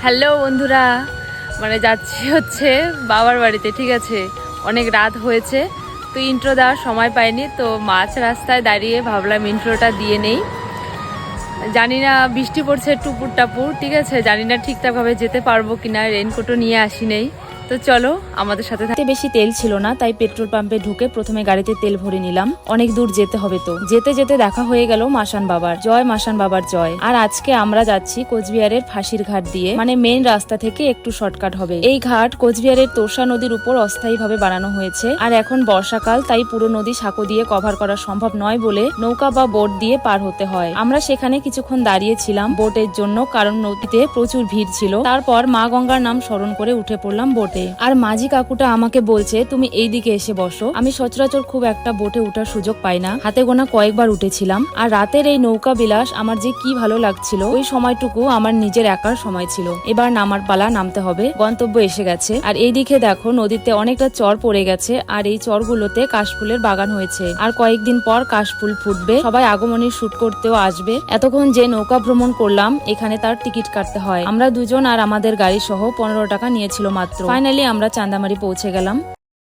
Hello বন্ধুরা, যাচ্ছি হচ্ছে বাবার বাড়িতে। ঠিক আছে, অনেক রাত হয়েছে তো ইন্ট্রো দেওয়ার সময় পাইনি, তো মাঝ রাস্তায় দাঁড়িয়ে ভাবলাম ইন্ট্রোটা দিয়ে নেই। জানি না বৃষ্টি পড়ছে টুপুর টাপুর, ঠিক আছে, জানি না ঠিকঠাকভাবে যেতে পারবো কিনা, রেইনকোটও নিয়ে আসি নেই। তো চলো আমাদের সাথে। বেশি তেল ছিল না, তাই পেট্রোল পাম্পে ঢুকে প্রথমে গাড়িতে তেল ভরে নিলাম। অনেক দূর যেতে হবে, তো যেতে যেতে দেখা হয়ে গেল মাসান বাবার। জয় মাসান বাবার জয়। আর আজকে আমরা যাচ্ছি কোচবিহারের ফাঁসির ঘাট দিয়ে, মানে মেইন রাস্তা থেকে একটু শর্টকাট হবে। এই ঘাট কোচবিহারের তোষা নদীর উপর অস্থায়ীভাবে বানানো হয়েছে। আর এখন বর্ষাকাল, তাই পুরো নদী সাঁকো দিয়ে কভার করা সম্ভব নয় বলে নৌকা বা বোট দিয়ে পার হতে হয়। আমরা সেখানে কিছুক্ষণ দাঁড়িয়েছিলাম বোটের জন্য, কারণ নদীতে প্রচুর ভিড় ছিল। তারপর মা গঙ্গার নাম স্মরণ করে উঠে পড়লাম বোটে। আর মাঝি কাকুটা আমাকে বলছে তুমি এই দিকে এসে বসো। আমি সচরাচর খুব একটা বোটে উঠার সুযোগ পাই না, হাতে গোনা কয়েকবার উঠেছিলাম। আর রাতের এই নৌকা বিলাস আমার যে কি ভালো লাগছিল। ওই সময়টুকু আমার নিজের একার সময় ছিল। এবার নামার পালা, নামতে হবে। গন্তব্য এসে গেছে। আর এই দিকে দেখো নদীতে অনেকটা চর পড়ে গেছে, আর এই চরগুলোতে কাশফুলের বাগান হয়েছে। আর কয়েকদিন পর কাশফুল ফুটবে, সবাই আগমনের শুট করতেও আসবে। এতক্ষণ যে নৌকা ভ্রমণ করলাম, এখানে তার টিকিট কাটতে হয়। আমরা দুজন আর আমাদের গাড়ি সহ 15 টাকা নিয়েছিল মাত্র। ফাইনালি আমরা চান্দামারি পৌঁছে গেলাম।